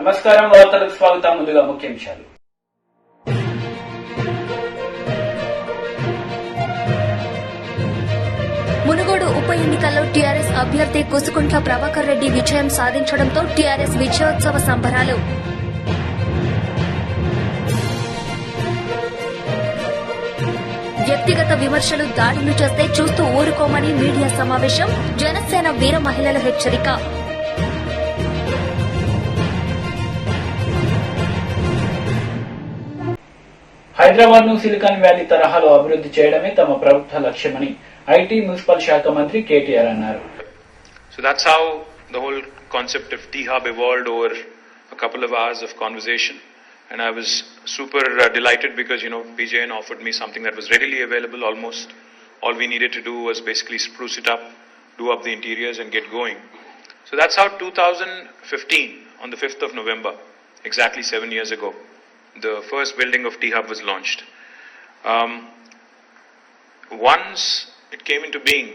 నమస్కారం, వార్తలకు స్వాగతం. ముందుగా ముఖ్యాంశాలు. మునుగోడు ఉప ఎన్నికల్లో టీఆర్ఎస్ అభ్యర్థి కుసుకుంట్ల ప్రభాకర్ రెడ్డి విజయం సాధించడంతో టీఆర్ఎస్ విజయోత్సవ సంబరాలు. వ్యక్తిగత విమర్శలు దాడులు చేస్తే చూస్తూ ఊరుకోమని మీడియా సమావేశం. జనసేన వీర మహిళల హెచ్చరిక. హైదరాబాద్ ను సిలికాన్ వ్యాలీ తరహాలో అభివృద్ధి చేయడమే తమ ప్రభుత్వ లక్ష్యమని ఐటీ మున్సిపల్ శాఖ మంత్రి కేటీఆర్ అన్నారు. So that's how the whole concept of T-Hub evolved over a couple of hours of conversation. And I was super delighted because, PJN offered me something that was readily available almost. All we needed to do was basically spruce it up, do up the interiors and get going. So that's how 2015, on the 5th of November, exactly 7 years ago, the first building of T-Hub was launched. Once it came into being,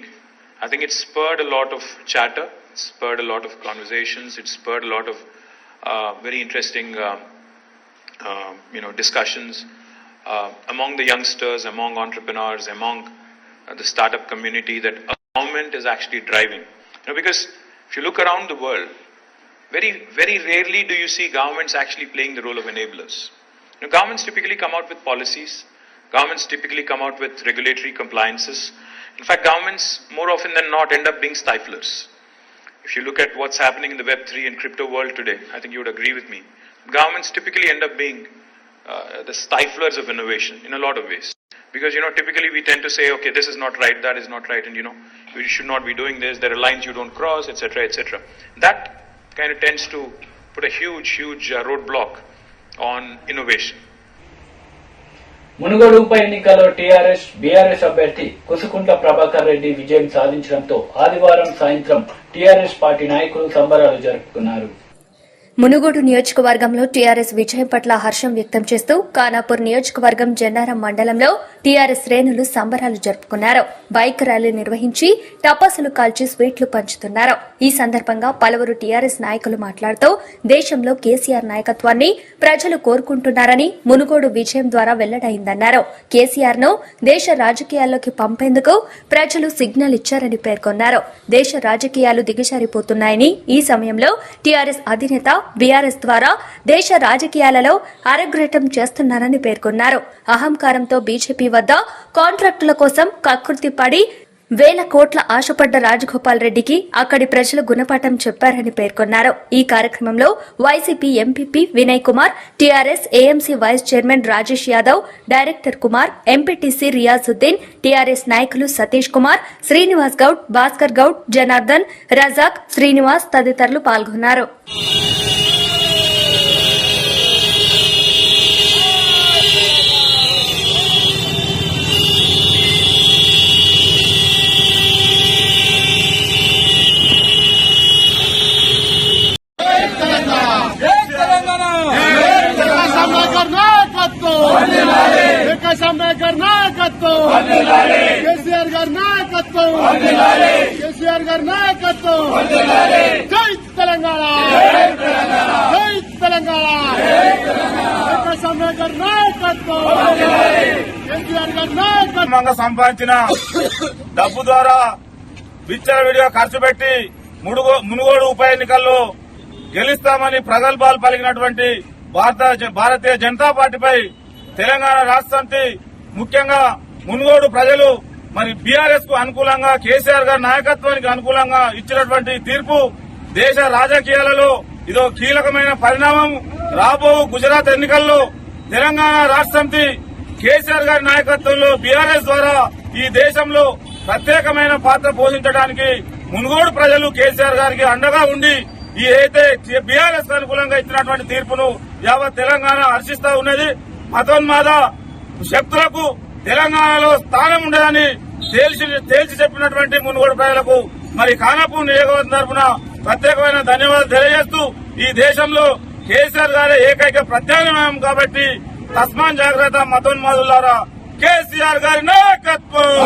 I think it spurred a lot of chatter, it spurred a lot of conversations, it spurred a lot of very interesting discussions among the youngsters, among entrepreneurs, among the startup community that a government is actually driving. Because if you look around the world, very, very rarely do you see governments actually playing the role of enablers. Governments typically come out with policies. Governments typically come out with regulatory compliances. In fact, governments more often than not end up being stiflers. If you look at what's happening in the Web3 and crypto world today, I think you would agree with me. Governments typically end up being the stiflers of innovation in a lot of ways. Because, typically we tend to say, okay, this is not right, that is not right, and, we should not be doing this, there are lines you don't cross, etc., etc. That kind of tends to put a huge roadblock on innovation. Munugode ఉప ఎన్నికల్లో TRS BRS అభ్యర్థి కుసుకుంట్ల ప్రభాకర్ రెడ్డి విజయం సాధించడంతో ఆదివారం సాయంత్రం TRS party నాయకులు సంబరాలు జరుపుకున్నారు. మునుగోడు నియోజకవర్గంలో టీఆర్ఎస్ విజయం పట్ల హర్షం వ్యక్తం చేస్తూ ఖానాపూర్ నియోజకవర్గం జన్నారం మండలంలో టీఆర్ఎస్ శ్రేణులు సంబరాలు జరుపుకున్నారు. బైక్ ర్యాలీ నిర్వహించి టపాసులు కాల్చి స్వీట్లు పంచుతున్నారు. ఈ సందర్భంగా పలువురు టీఆర్ఎస్ నాయకులు మాట్లాడుతూ దేశంలో కేసీఆర్ నాయకత్వాన్ని ప్రజలు కోరుకుంటున్నారని, మునుగోడు విజయం ద్వారా వెల్లడైందన్నారు. కేసీఆర్ ను దేశ రాజకీయాల్లోకి పంపేందుకు ప్రజలు సిగ్నల్ ఇచ్చారని పేర్కొన్నారు. దేశ రాజకీయాలు దిగజారిపోతున్నాయని, ఈ సమయంలో టీఆర్ఎస్ అధినేత బీఆర్ఎస్ ద్వారా దేశ రాజకీయాలలో అరగ్రేటం చేస్తున్నారని పేర్కొన్నారు. అహంకారంతో బీజేపీ వద్ద కాంట్రాక్టుల కోసం కకృతి పడి వేల కోట్ల ఆశపడ్డ రాజగోపాల్ రెడ్డికి అక్కడి ప్రజలు గుణపాఠం చెప్పారని పేర్కొన్నారు. ఈ కార్యక్రమంలో YCP MPP Vinay Kumar, TRS AMC vice chairman Rajesh Yadav, director Kumar, MPTC Riyazuddin, TRS నాయకులు సతీష్ కుమార్, శ్రీనివాస్ గౌడ్, భాస్కర్ గౌడ్, జనార్దన్, రజాక్, శ్రీనివాస్ తదితరులు పాల్గొన్నారు. కేసీఆర్ గారి నాయకత్వం, కేసీఆర్ గారి నాయకత్వం, జై తెలంగాణ, జై తెలంగాణ, కేసీఆర్ నాయకత్వం, కేసీఆర్ గారి నాయకత్వం. సంపాదించిన డబ్బు ద్వారా విచ్చలవిడిగా ఖర్చు పెట్టి మునుగోడు ఉప ఎన్నికల్లో గెలుస్తామని ప్రగల్భాలు పలికినటువంటి భారతీయ జనతా పార్టీపై తెలంగాణ రాష్ట్ర సమితి, ముఖ్యంగా మునుగోడు ప్రజలు మరి బీఆర్ఎస్ కు అనుకూలంగా, కేసీఆర్ గారి నాయకత్వానికి అనుకూలంగా ఇచ్చినటువంటి తీర్పు దేశ రాజకీయాలలో ఇదో కీలకమైన పరిణామం. రాబో గుజరాత్ ఎన్నికల్లో తెలంగాణ రాష్ట్ర సమితి కేసీఆర్ గారి నాయకత్వంలో బీఆర్ఎస్ ద్వారా ఈ దేశంలో ప్రత్యేకమైన పాత్ర పోషించడానికి మునుగోడు ప్రజలు కేసీఆర్ గారికి అండగా ఉండి ఈ అయితే బీఆర్ఎస్ అనుకూలంగా ఇచ్చినటువంటి తీర్పును యావత్ తెలంగాణ హర్షిస్తా ఉన్నది. మతోన్మాద శక్తులకు తెలంగాణలో స్థానం ఉండదని తేల్చి చెప్పినటువంటి మునుగోడు ప్రజలకు మరి ఖానాపూర్ నియోజకవర్గం తరఫున ప్రత్యేకమైన ధన్యవాదాలు తెలియజేస్తూ, ఈ దేశంలో కేసీఆర్ గారే ఏకైక ప్రత్యామ్నాయం కాబట్టి తస్మాన్ జాగ్రత్త మతోన్మాదులారా, కేసీఆర్ గారి నాయకత్వం.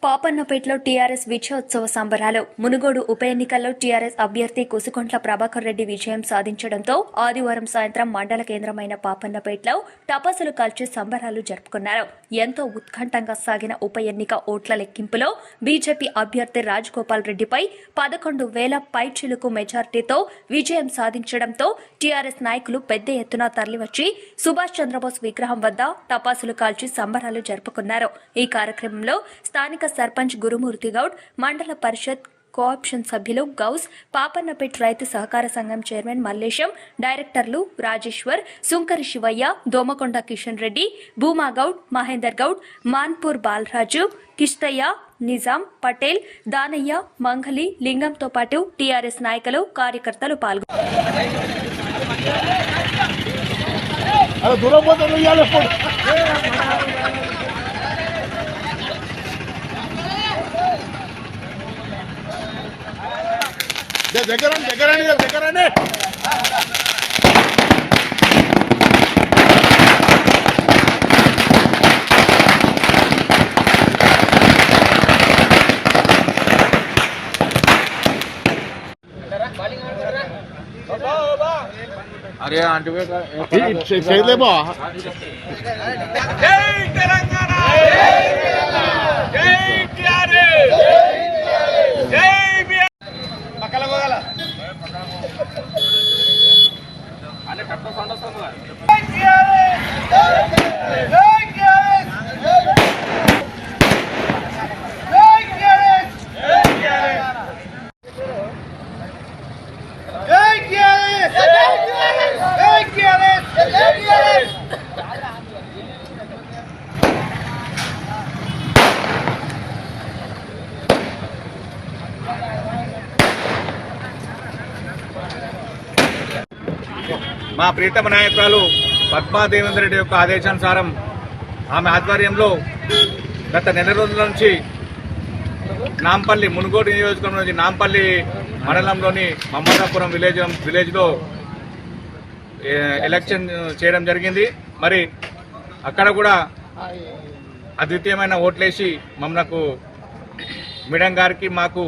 పాపన్నపేటలో టీఆర్ఎస్ విజయోత్సవ సంబరాలు. మునుగోడు ఉప ఎన్నికల్లో టీఆర్ఎస్ అభ్యర్థి కుసుకుంట్ల ప్రభాకర్ రెడ్డి విజయం సాధించడంతో ఆదివారం సాయంత్రం మండల కేంద్రమైన పాపన్నపేటలో టపాసులు కాల్చి సంబరాలు జరుపుకున్నారు. ఎంతో ఉత్కంఠంగా సాగిన ఉప ఎన్నిక ఓట్ల లెక్కింపులో బీజేపీ అభ్యర్థి రాజగోపాల్ రెడ్డిపై 11,000 పైచిలుకు మెజార్టీతో విజయం సాధించడంతో టీఆర్ఎస్ నాయకులు పెద్ద ఎత్తున తరలివచ్చి సుభాష్ చంద్రబోస్ విగ్రహం వద్ద టపాసులు కాల్చి సంబరాలు జరుపుకున్నారు. ఈ కార్యక్రమంలో స్థానిక సర్పంచ్ గురుమూర్తి గౌడ్, మండల పరిషత్ కోఆప్షన్ సభ్యులు గౌస్, పాపన్నపేట రైతు సహకార సంఘం చైర్మన్ మల్లేశం, డైరెక్టర్లు రాజేశ్వర్, సుంకరి శివయ్య, దోమకొండ కిషన్ రెడ్డి, భూమా గౌడ్, మహేందర్ గౌడ్, మాన్పూర్ బాలరాజు, కిష్టయ్య, నిజాం, పటేల్, దానయ్య, మంగలి, లింగంతో పాటు టీఆర్ఎస్ నాయకులు, కార్యకర్తలు పాల్గొన్నారు. దగ్గరనే अरे आंटी చేయలే బా జై తెలంగాణ జై టీఆర్ఎస్ జై పక్కల పోగల అనే కట్ట సౌండ్ వస్తుంది జై టీఆర్ఎస్ జై టీఆర్ఎస్ జై టీఆర్ఎస్ జై టీఆర్ఎస్ జై టీఆర్ఎస్ జై టీఆర్ఎస్ జై టీఆర్ఎస్ మా ప్రీతమ నాయకురాలు పద్మా దేవేందర్ రెడ్డి యొక్క ఆదేశానుసారం ఆమె ఆధ్వర్యంలో గత నెల రోజుల నుంచి నాంపల్లి మునుగోడు నియోజకవర్గం నుంచి నాంపల్లి మండలంలోని మమ్మదాపురం విలేజ్లో ఎలక్షన్ చేయడం జరిగింది. మరి అక్కడ కూడా అద్వితీయమైన ఓట్లేసి మమ్మల్ని మేడం గారికి మాకు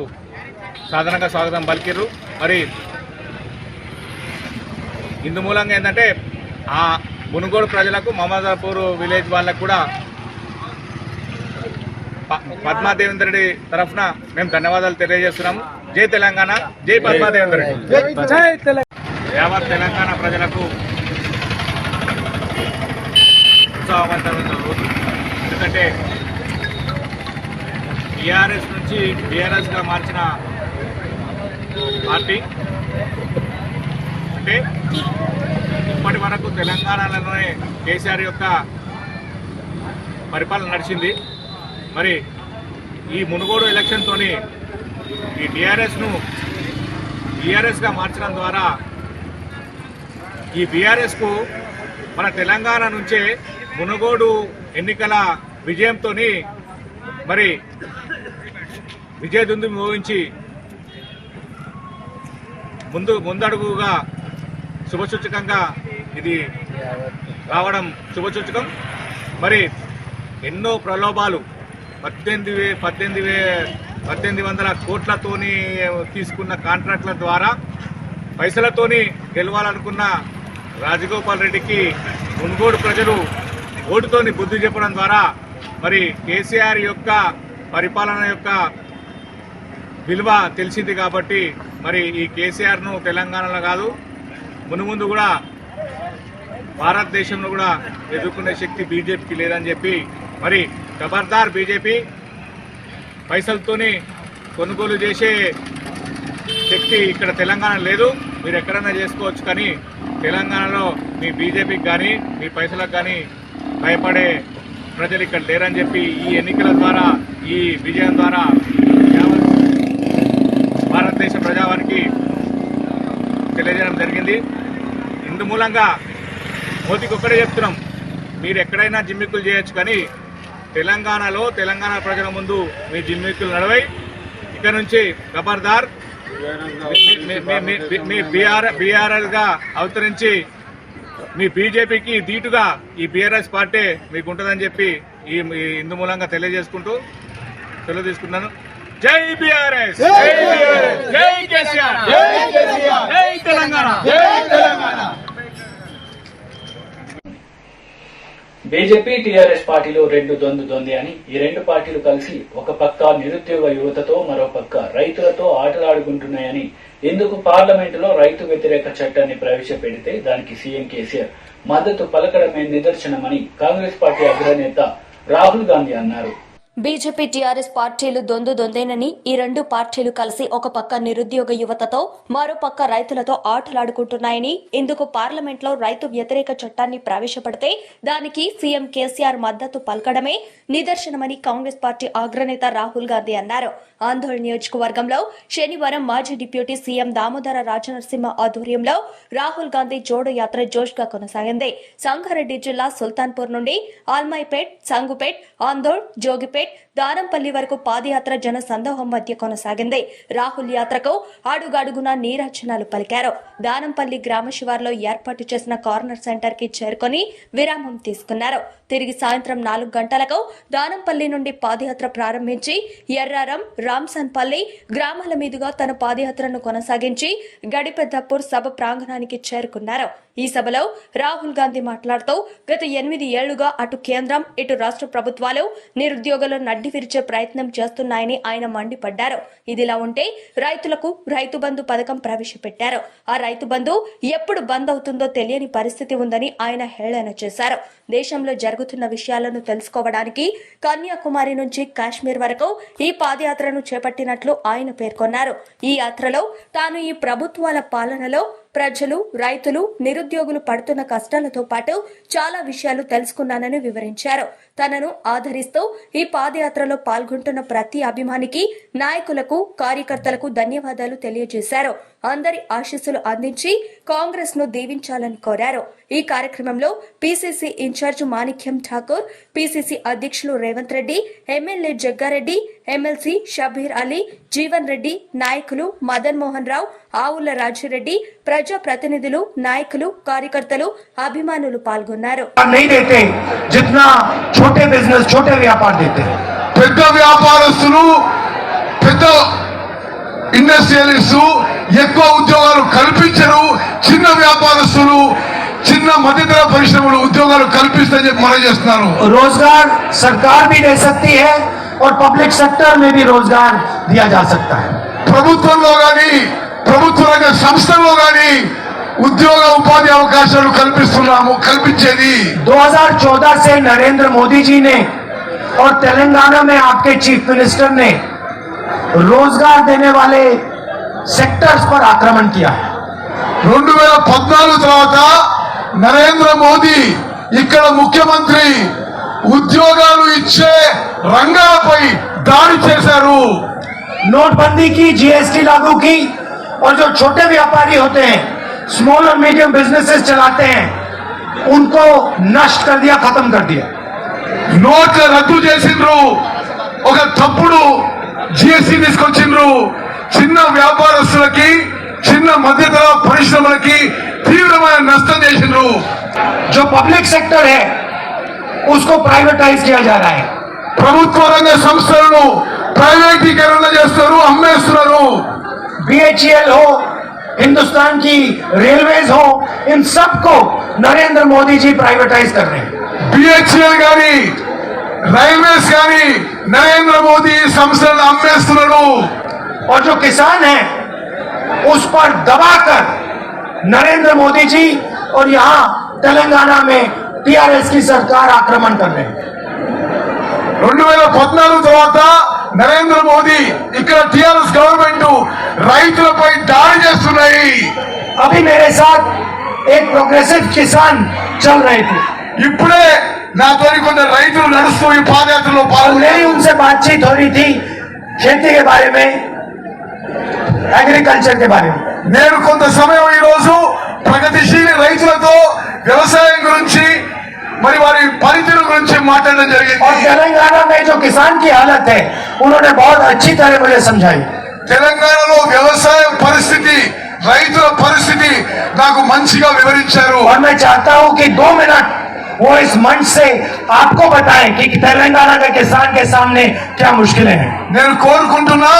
సాధారణంగా స్వాగతం పలికిర్రు. మరి ఇందు మూలంగా ఏంటంటే ఆ మునుగోడు ప్రజలకు మమ్మదాపూర్ విలేజ్ వాళ్ళకు కూడా పద్మా దేవేందర్ రెడ్డి తరఫున మేము ధన్యవాదాలు తెలియజేస్తున్నాము. జై తెలంగాణ, జై పద్మా దేవేందర్ రెడ్డి. యావత్ తెలంగాణ ప్రజలకు ఉత్సాహవంతమైన రోజు. ఎందుకంటే టీఆర్ఎస్ నుంచి బీఆర్ఎస్గా మార్చిన పార్టీ అంటే ఇప్పటి వరకు తెలంగాణలోనే కేసీఆర్ యొక్క పరిపాలన నడిచింది. మరి ఈ మునుగోడు ఎలక్షన్తోని ఈ టీఆర్ఎస్ను బీఆర్ఎస్గా మార్చడం ద్వారా ఈ బీఆర్ఎస్కు మన తెలంగాణ నుంచే మునుగోడు ఎన్నికల విజయంతో మరి విజయదుందు మోగించి ముందడుగుగా శుభసూచకంగా ఇది రావడం శుభసూచకం. మరి ఎన్నో ప్రలోభాలు 1800 కోట్లతోని తీసుకున్న కాంట్రాక్ట్ల ద్వారా పైసలతోని గెలవాలనుకున్న రాజగోపాల్ రెడ్డికి మునుగోడు ప్రజలు ఓటుతోని బుద్ధి చెప్పడం ద్వారా మరి కేసీఆర్ యొక్క పరిపాలన యొక్క విలువ తెలిసింది. కాబట్టి మరి ఈ కేసీఆర్ను తెలంగాణలో కాదు మునుముందు కూడా భారతదేశంలో కూడా ఎదుర్కొనే శక్తి బీజేపీకి లేదని చెప్పి మరి ఖబర్దార్ బీజేపీ పైసలతోని కొనుగోలు చేసే శక్తి ఇక్కడ తెలంగాణ లేదు. మీరు ఎక్కడైనా చేసుకోవచ్చు, కానీ తెలంగాణలో మీ బీజేపీకి కానీ మీ పైసలకు కానీ భయపడే ప్రజలు ఇక్కడ లేరని చెప్పి ఈ ఎన్నికల ద్వారా ఈ విజయం ద్వారా భారతదేశ ప్రజావానికి తెలియజేయడం జరిగింది. ఇందు మూలంగా మోదీకి ఒక్కడే చెప్తున్నాం, మీరు ఎక్కడైనా జిమ్మిక్కులు చేయొచ్చు, కానీ తెలంగాణలో తెలంగాణ ప్రజల ముందు మీ జిమ్మిక్కులు నడవై. ఇక్కడ నుంచి ఖబర్దార్ మీ బీఆర్ఎల్ గా అవతరించి మీ బీజేపీకి ధీటుగా ఈ బీఆర్ఎస్ పార్టీ మీకు ఉంటుందని చెప్పి ఈ ఇందు మూలంగా తెలియజేసుకుంటూ సెలవు తీసుకున్నాను. జై బీఆర్ఎస్, జై కేసీఆర్, జై తెలంగాణ. బీజేపీ టీఆర్ఎస్ పార్టీలో రెండు దొంది అని ఈ రెండు పార్టీలు కలిసి ఒక పక్క నిరుద్యోగ యువతతో మరో పక్క రైతులతో ఆటలాడుకుంటున్నాయని, ఇందుకు పార్లమెంటులో రైతు వ్యతిరేక చట్టాన్ని ప్రవేశపెడితే దానికి సీఎం కేసీఆర్ మద్దతు పలకడమే నిదర్శనమని కాంగ్రెస్ పార్టీ అగ్రనేత రాహుల్ గాంధీ అన్నారు. బీజేపీ టీఆర్ఎస్ పార్టీలు దొందేనని ఈ రెండు పార్టీలు కలిసి ఒక పక్క నిరుద్యోగ యువతతో మరో పక్క రైతులతో ఆటలాడుకుంటున్నాయని, ఇందుకు పార్లమెంట్లో రైతు వ్యతిరేక చట్టాన్ని ప్రవేశపెడితే దానికి సీఎం కేసీఆర్ మద్దతు పలకడమే నిదర్శనమని కాంగ్రెస్ పార్టీ అగ్రనేత రాహుల్ గాంధీ అన్నారు. ఆందోళన నియోజకవర్గంలో శనివారం మాజీ డిప్యూటీ సీఎం దామోదర రాజనరసింహ ఆధ్వర్యంలో రాహుల్ గాంధీ జోడో యాత్ర జోష్గా కొనసాగింది. సంగారెడ్డి జిల్లా సుల్తాన్పూర్ నుండి ఆల్మైపేట్, సంగుపేట్, ఆందోళ్, జోగిపేట్, దానంపల్లి వరకు పాదయాత్ర జన సందోహం మధ్య కొనసాగింది. రాహుల్ యాత్రకు అడుగడుగునా నీరాజనాలు పలికారు. దానంపల్లి గ్రామ శివార్లో ఏర్పాటు చేసిన కార్నర్ సెంటర్ కి చేరుకుని విరామం తీసుకున్నారు. తిరిగి సాయంత్రం 4 గంటలకు దానంపల్లి నుండి పాదయాత్ర ప్రారంభించి ఎర్రారం, రామ్సన్పల్లి గ్రామాల మీదుగా తన పాదయాత్రను కొనసాగించి గడిపెద్దపూర్ సభ ప్రాంగణానికి చేరుకున్నారు. ఈ సభలో రాహుల్ గాంధీ మాట్లాడుతూ గత 8 ఏళ్లుగా అటు కేంద్రం ఇటు రాష్ట్ర ప్రభుత్వాలు నిరుద్యోగులు నడ్డి విరిచే ప్రయత్నం చేస్తున్నాయని ఆయన మండిపడ్డారు. ఇదిలా ఉంటే రైతులకు రైతు బంధు పథకం ప్రవేశపెట్టారు. ఆ రైతు బంధు ఎప్పుడు బంద్ అవుతుందో తెలియని పరిస్థితి ఉందని ఆయన హేళన చేశారు. దేశంలో జరుగుతున్న విషయాలను తెలుసుకోవడానికి కన్యాకుమారి నుంచి కాశ్మీర్ వరకు ఈ పాదయాత్రను చేపట్టినట్లు ఆయన పేర్కొన్నారు. ఈ యాత్రలో తాను ఈ ప్రభుత్వాల పాలనలో ప్రజలు, రైతులు, నిరుద్యోగులు పడుతున్న కష్టాలతో పాటు చాలా విషయాలు తెలుసుకున్నానని వివరించారు. తనను ఆదరిస్తూ ఈ పాదయాత్రలో పాల్గొంటున్న ప్రతి అభిమానికి, నాయకులకు, కార్యకర్తలకు ధన్యవాదాలు తెలియజేశారు. అందరి ఆశీస్సులు అందించి కాంగ్రెస్ ను దీవించాలని కోరారు. ఈ కార్యక్రమంలో పీసీసీ ఇన్ఛార్జ్ మాణిక్యం ఠాకూర్, పీసీసీ అధ్యక్షులు రేవంత్ రెడ్డి, ఎమ్మెల్యే జగ్గారెడ్డి, ఎమ్మెల్సీ షబీర్ అలీ, జీవన్ రెడ్డి, నాయకులు మదన్ మోహన్ రావు, ఆవుల రాజిరెడ్డి, ప్రజా ప్రతినిధులు, నాయకులు, కార్యకర్తలు, అభిమానులు పాల్గొన్నారు. छोटे बिजनेस छोटे व्यापार देते हैं పెద్ద వ్యాపారస్తులు పెద్ద ఇండస్ట్రియలిస్టు ఎక్కువ ఉద్యోగాలు కల్పించరు చిన్న వ్యాపారస్తులు చిన్న మధ్యతర పరిశ్రమలు ఉద్యోగాలు కల్పిస్తారని చెప్పి మనం చేస్తున్నారు रोजगार सरकार भी दे सकती है और पब्लिक सेक्टर में भी रोजगार दिया जा सकता है ప్రభుత్వంలో గాని ప్రభుత్వ రంగ సంస్థల్లో గాని उद्योग उपाधि अवकाशाలు కల్పిస్తున్నాము కల్పించేది 2014 से नरेंद्र मोदी जी ने और तेलंगाना में आपके चीफ मिनिस्टर ने रोजगार देने वाले सेक्टर्स पर आक्रमण किया है 2014 తర్వాత నరేంద్ర మోదీ ఇక్కడ ముఖ్యమంత్రి ఉద్యోగాలు ఇచ్చే రంగాలపై దాడి చేశారు नोटबंदी की जीएसटी लागू की और जो छोटे व्यापारी होते हैं स्मॉल और मीडियम बिजनेसेस चलाते हैं उनको नष्ट कर दिया खत्म कर दिया नोट रद्దు చేసిండ్రు ఒక తప్పుడు జీఎస్టీ తీసుకొచ్చిండ్రు చిన్న వ్యాపారస్తులకి చిన్న మధ్యతర పరిశ్రమలకి తీవ్రమైన నష్టం చేసిండ్రు जो पब्लिक सेक्टर है उसको प्राइवेटाइज किया जा रहा है ప్రభుత్వ రంగ సంస్థలను ప్రైవేటీకరణ చేస్తారు అమ్మేస్తున్నారు बीएचईएल हो हिंदुस्तान की रेलवेज हो इन सबको नरेंद्र मोदी जी प्राइवेटाइज कर रहे हैं बीएचईएल गानी रेलवेज गानी नरेंद्र मोदी संस्थान अम्मेस्तुन्नारू और जो किसान हैं उस पर दबाकर नरेंद्र मोदी जी और यहाँ तेलंगाना में टीआरएस की सरकार आक्रमण कर रहे हैं 2014 తర్వాత నరేంద్ర మోదీ ఇక్కడ टीआरएस गवर्नमेंट రైతులపై దాడి చేస్తున్నాయి अभी मेरे साथ एक प्रोग्रेसिव किसान चल रहे थे ఇప్పుడే నాతో కొందరు రైతులు నడుస్తూ ఈ పాదయాత్రలో పాల్గొని उनसे बातचीत हो रही थी खेती के बारे में एग्रीकल्चर के बारे में నేను కొంత సమయం ఈ రోజు ప్రగతిశీల రైతులతో వ్యవసాయం గురించి మరి వారి పరిస్థితుల గురించి మాట్లాడడం జరిగింది और तेलंगाना में जो किसान की हालत है उन्होंने बहुत अच्छी तरह मुझे समझाई తెలంగాణలో వ్యవసాయ పరిస్థితి రైతుల పరిస్థితి నాకు మంచిగా వివరించారు और मैं चाहता हूं कि 2 मिनट वो इस मंच से आपको बताएं कि तेलंगाना का किसान के सामने क्या मुश्किलें हैं। నేను కోరుకుంటున్నా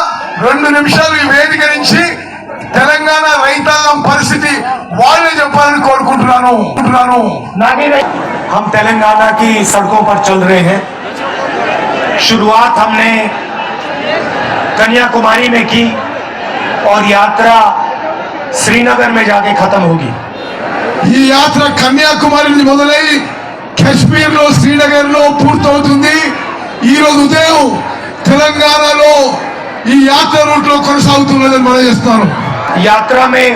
2 నిమిషాలు ఈ వేదిక నుంచి తెలంగాణ రైతాంగం పరిస్థితి వాళ్ళే చెప్పాలని కోరుకుంటున్నాను। हम तेलंगाना की सड़कों पर चल रहे हैं। शुरुआत हमने कन्याकुमारी में की और यात्रा श्रीनगर में जाके खत्म होगी। ఈ యాత్ర కన్యాకుమారి నుంచి మొదలై కశ్మీర్ లో శ్రీనగర్ లో పూర్తవుతుంది। ఈ రోజు ఉదయం తెలంగాణలో ఈ యాత్ర రూట్ లో కొనసాగుతున్నదని మనం చేస్తున్నాను। यात्रा में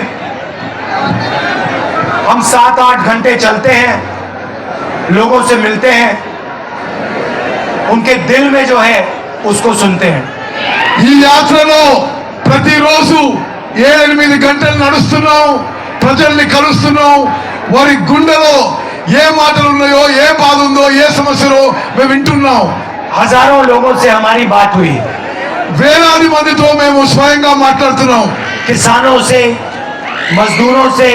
हम 7-8 घंटे चलते हैं, लोगों से मिलते हैं, उनके दिल में जो है उसको सुनते हैं। ఈ యాత్రలో ప్రతిరోజు 7-8 గంటలు నడుస్తున్నాం, ప్రజల్ని కలుస్తున్నాం, వారి గుండెలో ఏ మాటలు ఉన్నాయో, ఏ బాధ ఉందో, ఏ సమస్యలో మేము వింటున్నాం। हजारों लोगों से हमारी बात हुई, వేలాది మందితో మేము స్వయంగా మాట్లాడుతున్నాం। किसानों से, मजदूरों से,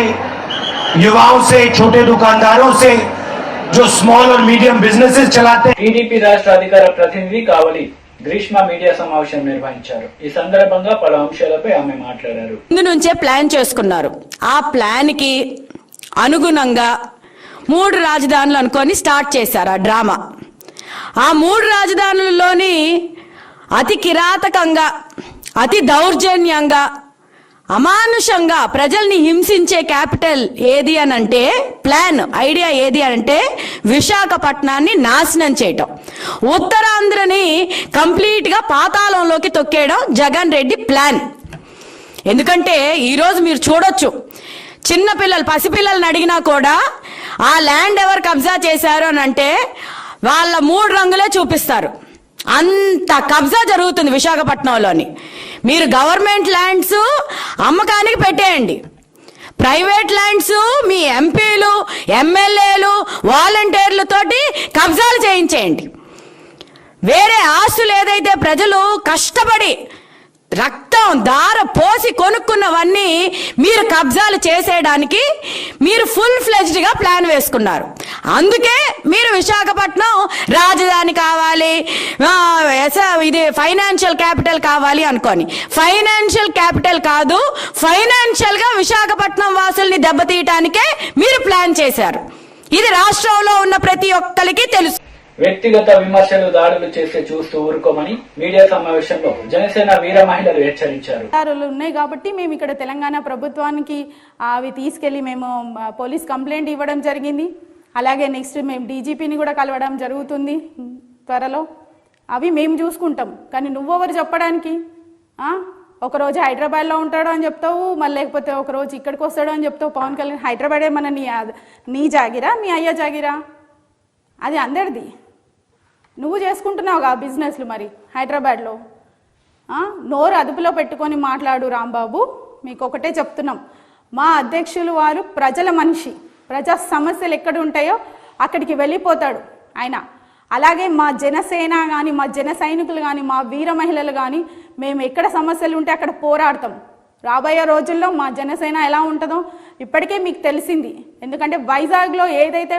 युवाओं से, छोटे दुकानदारों से, जो स्मॉल और मीडियम बिजनेसेस चलाते हैं। టీడీపీ రాష్ట్ర అధికార ప్రతినిధి కావలి గ్రీష్మ మీడియా సమావేశం నిర్వహించారు। ఈ సందర్భంగా పలు అంశాలపై ఆమె మాట్లాడారు। ముందు నుంచే ప్లాన్ చేసుకున్నారు। ఆ ప్లాన్ కి అనుగుణంగా 3 రాజధానులు అనుకొని స్టార్ట్ చేశారు ఆ డ్రామా। ఆ 3 రాజధానుల్లోని అతి కిరాతకంగా, అతి దౌర్జన్యంగా, అమానుషంగా ప్రజల్ని హింసించే క్యాపిటల్ ఏది అనంటే, ప్లాన్ ఐడియా ఏది అనంటే విశాఖపట్నాన్ని నాశనం చేయటం, ఉత్తరాంధ్రని కంప్లీట్ గా పాతాళంలోకి తొక్కేయడం జగన్ రెడ్డి ప్లాన్। ఎందుకంటే ఈరోజు మీరు చూడొచ్చు, చిన్నపిల్లలు, పసిపిల్లల్ని అడిగినా కూడా ఆ ల్యాండ్ ఎవరు కబ్జా చేశారు అని అంటే వాళ్ళ 3 రంగులే చూపిస్తారు। అంత కబ్జా జరుగుతుంది విశాఖపట్నంలోని। మీరు గవర్నమెంట్ ల్యాండ్స్ అమ్మకానికి పెట్టేయండి, ప్రైవేట్ ల్యాండ్స్ మీ ఎంపీలు, ఎమ్మెల్యేలు, వాలంటీర్లతోటి కబ్జాలు చేయించేయండి। వేరే ఆస్తులు ఏదైతే ప్రజలు కష్టపడి రక్తం దార పోసి కొనుక్కున్నవన్నీ మీరు కబ్జాలు చేసేయడానికి మీరు ఫుల్ ఫ్లెజ్డ్ గా ప్లాన్ వేసుకున్నారు। అందుకే మీరు విశాఖపట్నం రాజధాని కావాలి, ఇది ఫైనాన్షియల్ క్యాపిటల్ కావాలి అనుకోని, ఫైనాన్షియల్ క్యాపిటల్ కాదు, ఫైనాన్షియల్ గా విశాఖపట్నం వాసుల్ని దెబ్బతీయటానికే మీరు ప్లాన్ చేశారు। ఇది రాష్ట్రంలో ఉన్న ప్రతి ఒక్కరికి తెలుసు। వ్యక్తిగత విమర్శలు, దాడులు చేస్తే చూస్తూ ఊరుకోమని మీడియా సమావేశంలో జనసేన వీర మహిళలు హెచ్చరించారు। ఉన్నాయి కాబట్టి మేము ఇక్కడ తెలంగాణ ప్రభుత్వానికి అవి తీసుకెళ్లి మేము పోలీస్ కంప్లైంట్ ఇవ్వడం జరిగింది। అలాగే నెక్స్ట్ మేము డీజీపీని కూడా కలవడం జరుగుతుంది త్వరలో। అవి మేము చూసుకుంటాం, కానీ నువ్వెవరు చెప్పడానికి? ఒకరోజు హైదరాబాద్లో ఉంటాడు అని చెప్తావు, మళ్ళీ లేకపోతే ఒకరోజు ఇక్కడికి వస్తాడు అని చెప్తావు। పవన్ కళ్యాణ్ హైదరాబాదే మన నీ జాగిరా, మీ అయ్య జాగిరా? అది అందరిది, నువ్వు చేసుకుంటున్నావుగా బిజినెస్లు మరి హైదరాబాద్లో। నోరు అదుపులో పెట్టుకొని మాట్లాడు రాంబాబు, మీకు ఒకటే చెప్తున్నాం, మా అధ్యక్షులు వారు ప్రజల మనిషి, ప్రజా సమస్యలు ఎక్కడ ఉంటాయో అక్కడికి వెళ్ళిపోతాడు ఆయన। అలాగే మా జనసేన కానీ, మా జన సైనికులు కానీ, మా వీర మహిళలు కానీ మేము ఎక్కడ సమస్యలు ఉంటే అక్కడ పోరాడతాం। రాబోయే రోజుల్లో మా జనసేన ఎలా ఉంటుందో ఇప్పటికే మీకు తెలిసింది, ఎందుకంటే వైజాగ్లో ఏదైతే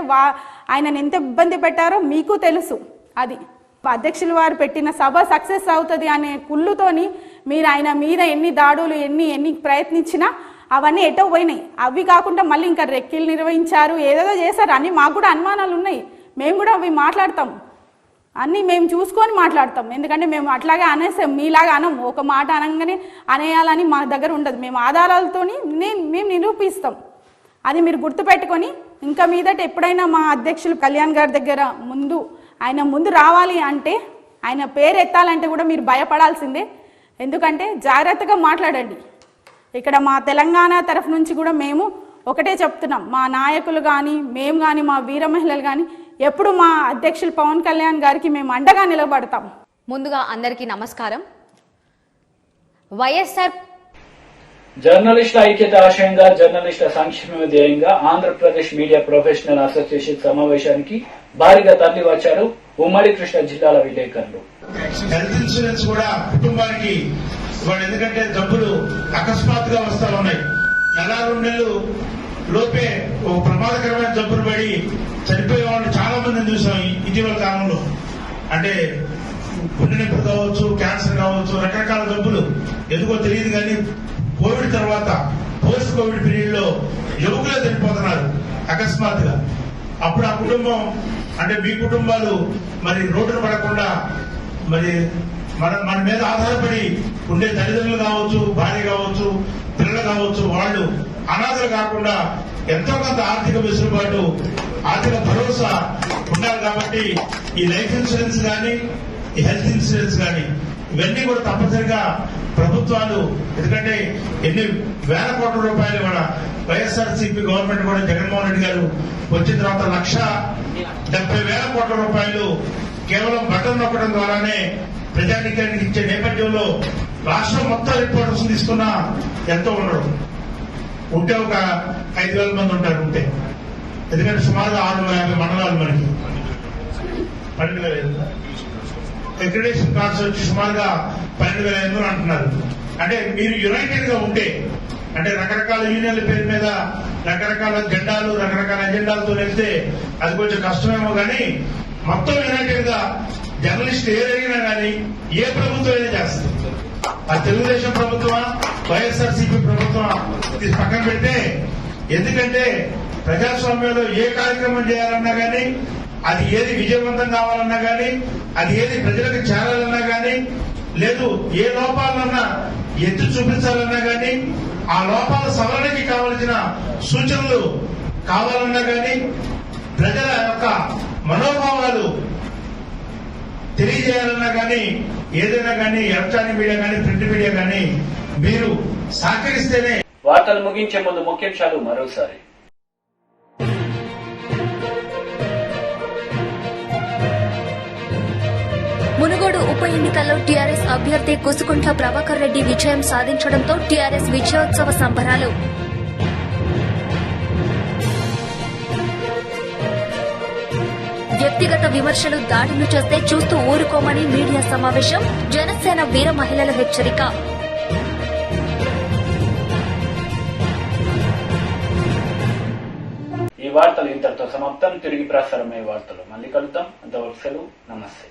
ఆయనను ఎంత ఇబ్బంది పెట్టారో మీకు తెలుసు। అది అధ్యక్షులు వారు పెట్టిన సభ సక్సెస్ అవుతుంది అనే కుళ్ళుతోని మీరు ఆయన మీద ఎన్ని దాడులు, ఎన్ని ప్రయత్నించినా అవన్నీ ఎటో పోయినాయి। అవి కాకుండా మళ్ళీ ఇంకా రెక్కిలు నిర్వహించారు, ఏదేదో చేశారు, అన్నీ మాకు కూడా అనుమానాలు ఉన్నాయి, మేము కూడా అవి మాట్లాడతాం, అన్నీ మేము చూసుకొని మాట్లాడతాం। ఎందుకంటే మేము అట్లాగే అనేసాం, మీలాగా అనం, ఒక మాట అనగానే అనేయాలని మా దగ్గర ఉండదు, మేము ఆధారాలతోని మేము నిరూపిస్తాం। అది మీరు గుర్తుపెట్టుకొని ఇంకా మీదట ఎప్పుడైనా మా అధ్యక్షులు కళ్యాణ్ గారి దగ్గర ఆయన ముందు రావాలి అంటే, ఆయన పేరు ఎత్తాలంటే కూడా మీరు భయపడాల్సిందే। ఎందుకంటే జాగ్రత్తగా మాట్లాడండి। ఇక్కడ మా తెలంగాణ తరఫు నుంచి కూడా మేము ఒకటే చెప్తున్నాం, మా నాయకులు కానీ, మేము కానీ, మా వీర మహిళలు కానీ ఎప్పుడు మా అధ్యక్షులు పవన్ కళ్యాణ్ గారికి మేము అండగా నిలబడతాం। ముందుగా అందరికీ నమస్కారం। వైఎస్ఆర్ జర్నలిస్టుల ఐక్యత ఆశయంగా, జర్నలిస్టుల సంక్షేమ ధ్యేయంగా ఆంధ్రప్రదేశ్ మీడియా ప్రొఫెషనల్ అసోసియేషన్ సమావేశానికి భారీగా తరలి వచ్చారు ఉమ్మడి కృష్ణా జిల్లాల విలేకరులు। హెల్త్ ఇన్సూరెన్స్ కూడా కుటుంబానికి ఇవ్వండి, ఎందుకంటే జబ్బులు అకస్మాత్తుగా వస్తూ ఉన్నాయి। నెల 2 నెలలు లోపే ఒక ప్రమాదకరమైన జబ్బులు పడి చనిపోయే వాళ్ళు చాలా మందిని చూసాం ఇటీవల కాలంలో. అంటే గుండె నొప్పి కావచ్చు, క్యాన్సర్ కావచ్చు, రకరకాల జబ్బులు ఎందుకో తెలియదు కానీ కోవిడ్ తర్వాత పోస్ట్ కోవిడ్ పీరియడ్ లో యువకులే చనిపోతున్నారు అకస్మాత్తుగా. అప్పుడు ఆ కుటుంబం అంటే మీ కుటుంబాలు మరి రోడ్డున పడకుండా మరి మన మీద ఆధారపడి ఉండే తల్లిదండ్రులు కావచ్చు, భార్య కావచ్చు, పిల్లలు కావచ్చు, వాళ్ళు అనాథలు కాకుండా ఎంతో కొంత ఆర్థిక వెసులుబాటు, ఆర్థిక భరోసా ఉండాలి. కాబట్టి ఈ లైఫ్ ఇన్సూరెన్స్ కానీ, ఈ హెల్త్ ఇన్సూరెన్స్ కానీ ఇవన్నీ కూడా తప్పనిసరిగా ప్రభుత్వాలు, ఎందుకంటే ఎన్ని వేల కోట్ల రూపాయలు కూడా వైఎస్ఆర్సీపీ గవర్నమెంట్ కూడా జగన్మోహన్ రెడ్డి గారు వచ్చిన తర్వాత 1,70,000 కోట్ల రూపాయలు కేవలం బటన్ నొక్కడం ద్వారానే ప్రజానీకానికి ఇచ్చే నేపథ్యంలో రాష్ట్రం మొత్తం రిపోర్టర్స్ తీసుకున్నా ఎంతో ఉండరు. ఉంటే ఒక 5,000 మంది ఉంటారు ఉంటే. ఎందుకంటే సుమారుగా 650 మండలాలు మనకి 12,500 అక్రిడేషన్ కార్డ్స్ వచ్చి సుమారుగా 12,500 అంటున్నారు. అంటే మీరు యునైటెడ్ గా ఉంటే, అంటే రకరకాల యూనియన్ల పేరు మీద రకరకాల జెండాలు, రకరకాల ఎజెండాలతో వెళ్తే అది కొంచెం కష్టమేమో కానీ మొత్తం యునైటెడ్ గా జర్నలిస్ట్ ఏదైనా కానీ ఏ ప్రభుత్వం అయినా చేస్తుంది. ఆ తెలుగుదేశం ప్రభుత్వమా, వైఎస్ఆర్సీపీ ప్రభుత్వమా ఇది పక్కన పెడితే, ఎందుకంటే ప్రజాస్వామ్యంలో ఏ కార్యక్రమం చేయాలన్నా కానీ, అది ఏది విజయవంతం కావాలన్నా కానీ, అది ఏది ప్రజలకు చేరాలన్నా కానీ, లేదు ఏ లోపాలన్నా ఎత్తి చూపించాలన్నా కానీ, ఆ లోపాల సవరణకి కావలసిన సూచనలు కావాలన్నా కానీ, ప్రజల యొక్క మనోభావాలు తెలియజేయాలన్నా కానీ, ఏదైనా కానీ ఎలక్ట్రానిక్ మీడియా కానీ, ప్రింట్ మీడియా కానీ మీరు సహకరిస్తేనే. వార్తలు ముగించే ముందు ముఖ్యాంశాలు మరోసారి. మునుగోడు ఉప ఎన్నికల్లో టీఆర్ఎస్ అభ్యర్థి కుసుకుంట్ల ప్రభాకర్ రెడ్డి విజయం సాధించడంతో టీఆర్ఎస్ విజయోత్సవ సంబరాలు. వ్యక్తిగత విమర్శలు దాడులు చేస్తే చూస్తూ ఊరుకోమని మీడియా సమావేశం, జనసేన వీర మహిళల హెచ్చరిక. ఈ వార్తలు ఇంతటితో సమాప్తం. తిరిగి ప్రసారమయ్యే వార్తలు మళ్ళీ కలుద్దాం. అంతవరకు సెలవు. నమస్తే.